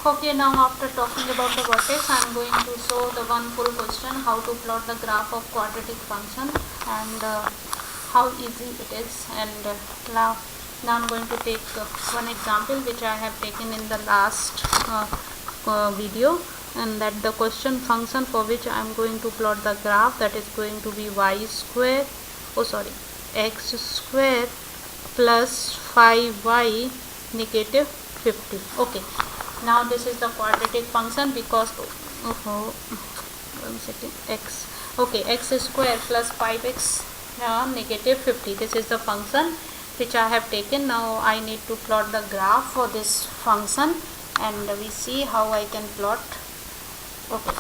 Okay, now after talking about the vertex, I am going to show the one full question, how to plot the graph of quadratic function, and how easy it is. And now I am going to take one example which I have taken in the last video, and that the question function for which I am going to plot the graph, that is going to be y square, x square plus 5y negative 50. Okay, now this is the quadratic function because x, okay, x square plus 5x negative 50, this is the function which I have taken. Now I need to plot the graph for this function, and we see how I can plot. Okay,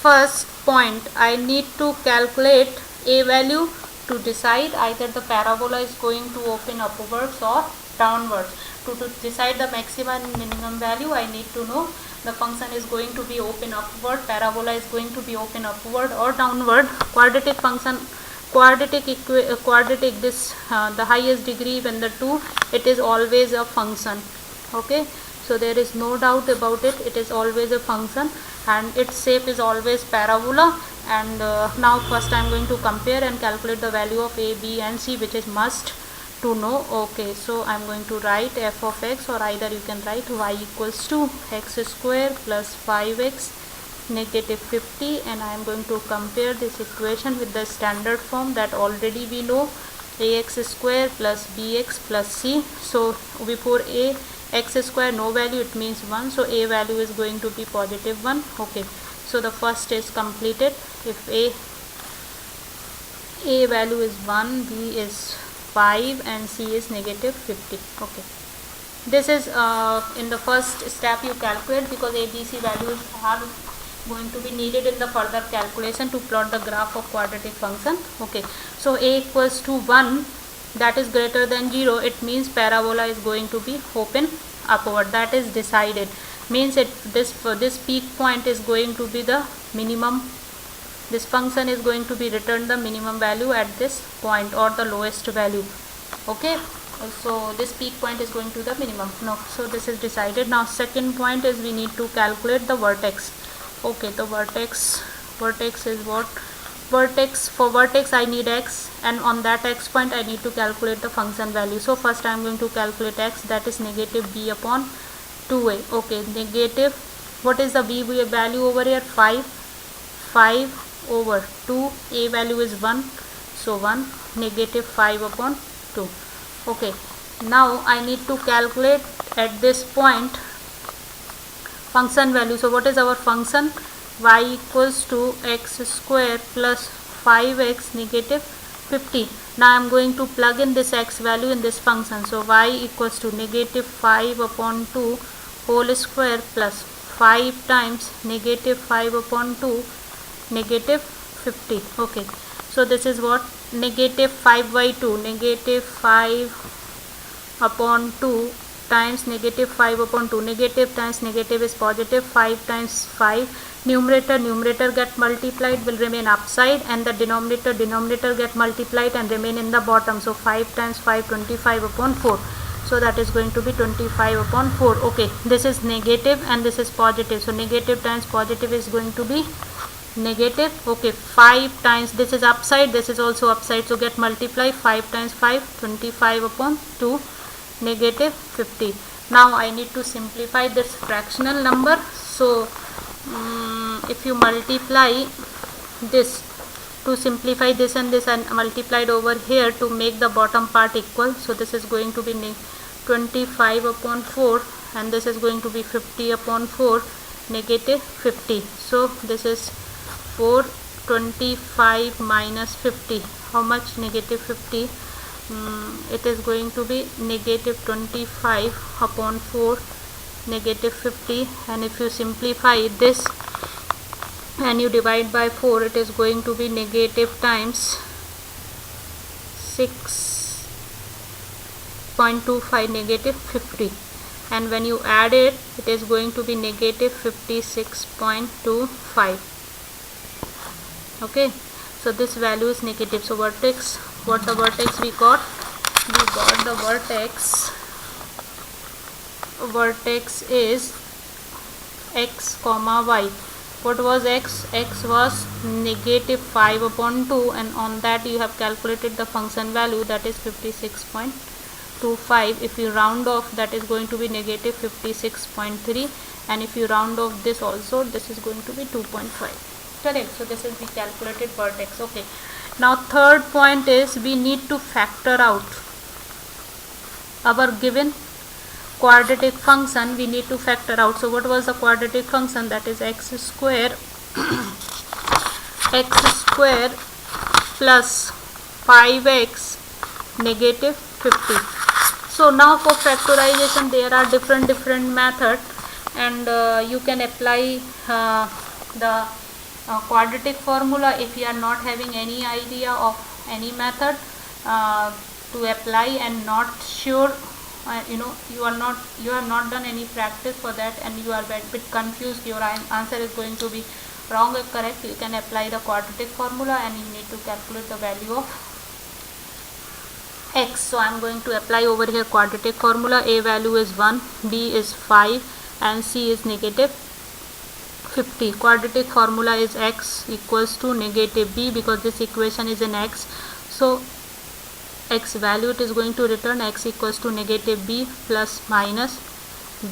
first point, I need to calculate a value to decide either the parabola is going to open upwards or downwards. To decide the maximum and minimum value, I need to know the function is going to be open upward, parabola is going to be open upward or downward. Quadratic function, quadratic this the highest degree when the 2, it is always a function. Okay, so there is no doubt about it, it is always a function and its shape is always parabola. And now first I am going to compare and calculate the value of a, b and c, which is must to know. Okay, so I am going to write f of x, or either you can write y equals to x square plus 5x negative 50, and I am going to compare this equation with the standard form that already we know, ax square plus bx plus c. So before a x square no value, it means 1, so a value is going to be positive 1. Okay, so the first is completed. If a value is 1, b is 5 and c is negative 50. Okay, this is in the first step you calculate, because a, b, c values are going to be needed in the further calculation to plot the graph of quadratic function. Okay, so a equals to 1, that is greater than 0, it means parabola is going to be open upward, that is decided, means this peak point is going to be the minimum, this function is going to be returned the minimum value at this point or the lowest value. Okay, so this peak point is going to the minimum. No, so this is decided. Now second point is we need to calculate the vertex. Okay, the vertex is what? Vertex, for vertex I need x, and on that x point I need to calculate the function value. So first I am going to calculate x, that is negative b upon 2a. Okay, negative, what is the b value over here? 5 over 2, a value is 1, so 1, negative 5 upon 2. Okay, now I need to calculate at this point function value. So what is our function? Y equals to x square plus 5x negative 50. Now I am going to plug in this x value in this function. So y equals to negative 5 upon 2 whole square plus 5 times negative 5 upon 2 negative 50. Okay, so this is what? Negative 5 by 2, negative 5 upon 2 times negative 5 upon 2. Negative times negative is positive, 5 times 5, numerator get multiplied, will remain upside, and the denominator get multiplied and remain in the bottom. So 5 times 5, 25 upon 4. So that is going to be 25 upon 4. Okay, this is negative and this is positive, so negative times positive is going to be negative. Okay, 5 times, this is upside, this is also upside, so get multiply, 5 times 5, 25 upon 2 negative 50. Now I need to simplify this fractional number. So if you multiply this, to simplify this and multiplied over here to make the bottom part equal, so this is going to be 25 upon 4 and this is going to be 50 upon 4 negative 50. So this is 425 minus 50, how much? Negative 50. It is going to be negative 25 upon 4 negative 50, and if you simplify this and you divide by 4, it is going to be negative times 6.25 negative 50, and when you add it, it is going to be negative 56.25. Okay, so this value is negative. So vertex, what the vertex we got? We got the vertex vertex is x comma y. What was x? X was negative 5 upon 2, and on that you have calculated the function value, that is 56.25. If you round off, that is going to be negative 56.3, and if you round off this also, this is going to be 2.5. Correct? So this is the calculated vertex. Okay. Now third point is we need to factor out our given quadratic function. We need to factor out. So what was the quadratic function? That is x square plus 5x negative 50. So now for factorization there are different methods, and you can apply the quadratic formula if you are not having any idea of any method to apply and not sure. You have not done any practice for that and you are a bit confused, your answer is going to be wrong or correct. You can apply the quadratic formula and you need to calculate the value of x. So I am going to apply over here quadratic formula. A value is 1, b is 5, and c is negative 50. Quadratic formula is x equals to negative b, because this equation is in x, so x value it is going to return x equals to negative b plus minus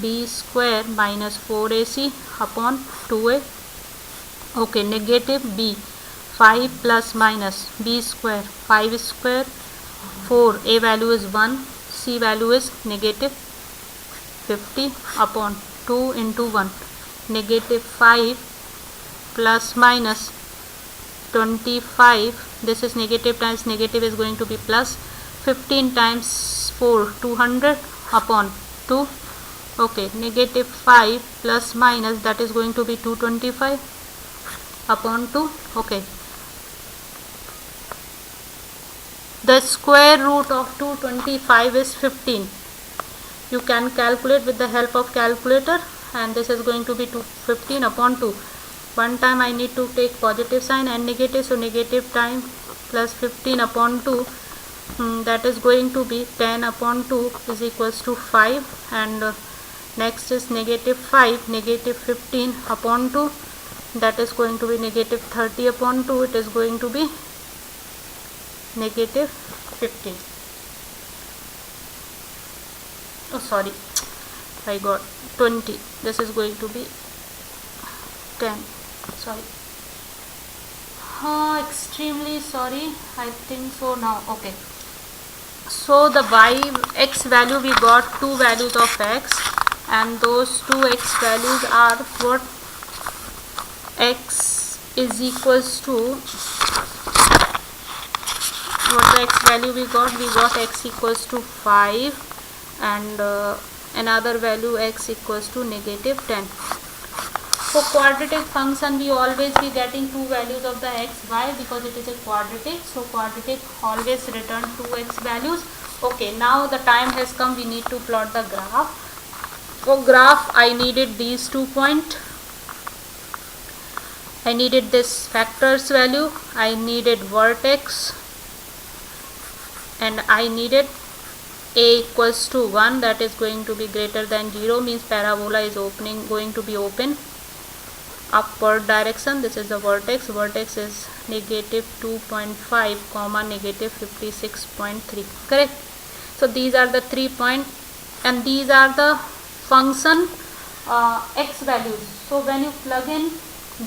b square minus 4ac upon 2a. Okay, negative b, 5 plus minus b square, 5 square, 4, a value is 1, c value is negative 50 upon 2 into 1, negative 5 plus minus 25, this is negative times negative is going to be plus, 15 times 4, 200 upon 2. Okay, negative 5 plus minus, that is going to be 225 upon 2. Okay, the square root of 225 is 15. You can calculate with the help of calculator, and this is going to be 15 upon 2. One time I need to take positive sign and negative, so negative time plus 15 upon 2, that is going to be 10 upon 2 is equals to 5, and next is negative 5, negative 15 upon 2, that is going to be negative 30 upon 2, it is going to be negative 15. Oh sorry, I got 20, this is going to be 10. Sorry, extremely sorry, I think so now. Okay, so the x value, we got two values of x, and those two x values are what? X is equals to, what the x value we got x equals to 5, and another value x equals to negative 10. For quadratic function we always be getting two values of the x. Why? Because it is a quadratic, so quadratic always return two x values. Okay, now the time has come, we need to plot the graph. For graph I needed these 2 points, I needed this factors value, I needed vertex, and I needed a equals to 1, that is going to be greater than 0, means parabola is going to be open upward direction. This is the vertex, vertex is negative 2.5 comma negative 56.3, correct? So these are the 3 points, and these are the function x values. So when you plug in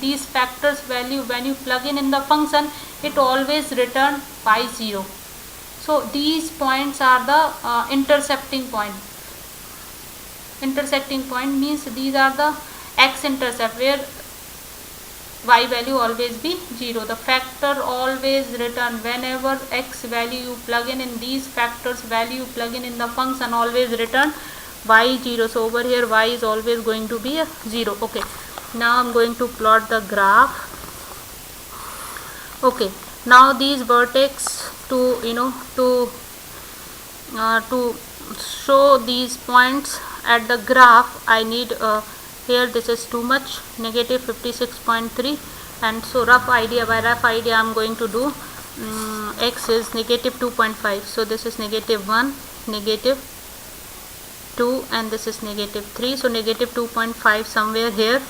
these factors value, when you plug in the function, it always return by 0. So these points are the intercepting point. Intercepting point means these are the x intercept, where y value always be 0. The factor always return whenever x value you plug in these factors value you plug in the function, always return y 0. So over here y is always going to be a 0. Okay, now I'm going to plot the graph. Okay, now these vertex, to show these points at the graph, I need here this is too much, negative 56.3, and so rough idea, I'm going to do x is negative 2.5, so this is negative 1, negative 2 and this is negative 3. So negative 2.5 somewhere here,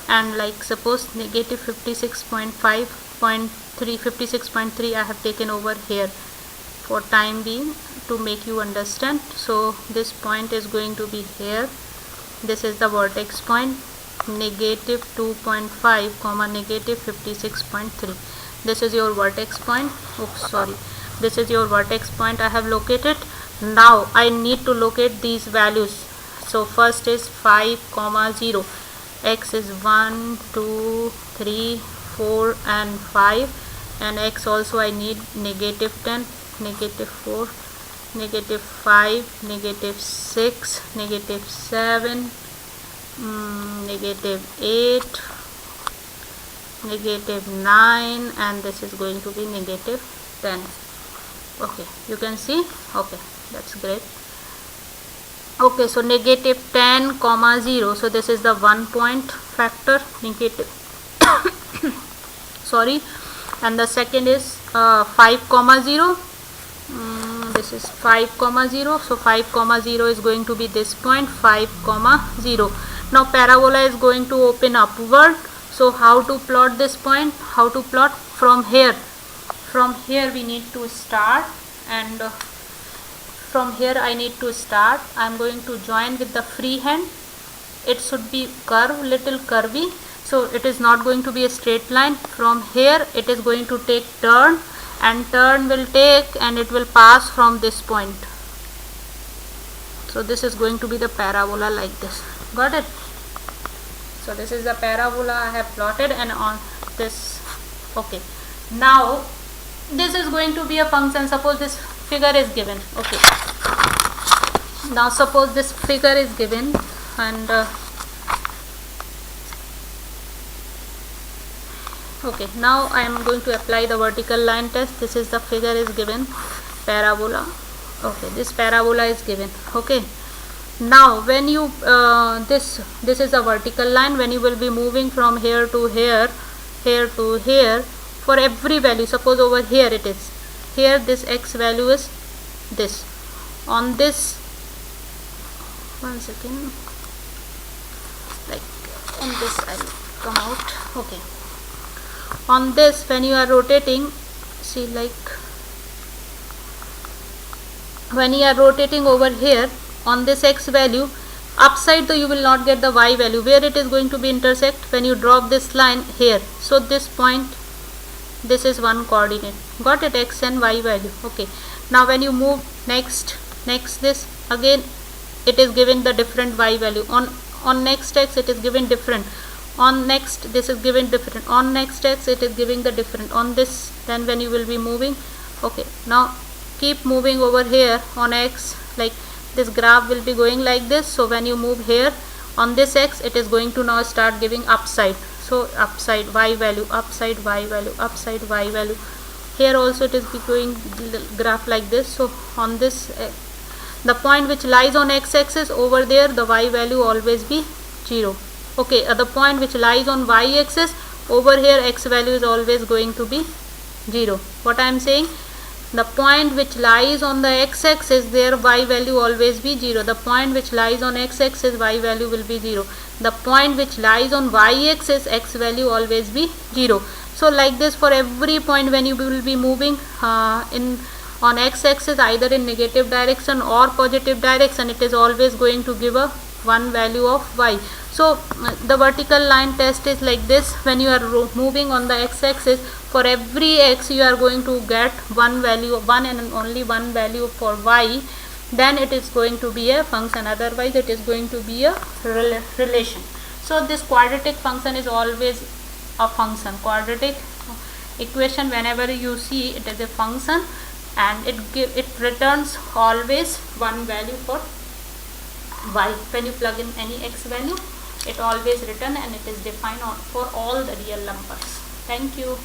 and like suppose negative 56.5.3 I have taken over here for time being to make you understand. So this point is going to be here. This is the vertex point, negative 2.5 comma negative 56.3. This is your vertex point. Oops, sorry. This is your vertex point I have located. Now I need to locate these values. So first is 5 comma 0. X is 1 2 3 4 and 5, and x also I need negative 10, negative 4, negative 5, negative 6, negative 7, negative 8, negative 9, and this is going to be negative 10. Okay, you can see. Okay, that's great. Okay, so negative 10 comma 0, so this is the 1 point factor, negative sorry, and the second is 5 comma 0. This is 5 comma 0, so 5 comma 0 is going to be this point, 5 comma 0. Now parabola is going to open upward. So how to plot this point? How to plot? From here we need to start, and from here I need to start. I am going to join with the free hand. It should be curve, little curvy, so it is not going to be a straight line. From here it is going to take turn, and turn will take and it will pass from this point. So this is going to be the parabola like this. Got it? So this is the parabola I have plotted, and on this. Okay, now this is going to be a function. Suppose this figure is given. Okay, now suppose this figure is given, and okay, now I am going to apply the vertical line test. This is the figure is given, parabola. Okay, this parabola is given. Okay, now when you this is a vertical line. When you will be moving from here to here, here to here, for every value, suppose over here it is, here this x value is this. On this, one second, like on this I will come out. Okay, on this when you are rotating, see, like when you are rotating over here on this x value, upside though you will not get the y value. Where it is going to be intersect? When you drop this line here. So this point, this is one coordinate. Got it? X and y value. Okay, now when you move next this, again it is given the different y value. On next x it is given different. On next this is given different. On next x it is giving the different. On this, then when you will be moving. Okay, now keep moving over here on x, like this graph will be going like this. So when you move here on this x, it is going to now start giving upside. So upside y value, upside y value, upside y value. Here also it is going graph like this. So on this the point which lies on x-axis, over there the y value always be 0. Okay, the point which lies on y-axis, over here x value is always going to be 0. What I am saying, the point which lies on the x-axis, their y value always be 0. The point which lies on x-axis, y value will be 0. The point which lies on y-axis, x value always be 0. So like this for every point when you will be moving on x-axis, either in negative direction or positive direction, it is always going to give a one value of y. So the vertical line test is like this. When you are moving on the x-axis, for every x you are going to get one value, one and only one value for y. Then it is going to be a function, otherwise it is going to be a relation. So this quadratic function is always a function. Quadratic equation, whenever you see it as a function, and it returns always one value for y. When you plug in any x value, it always return, and it is defined for all the real numbers. Thank you.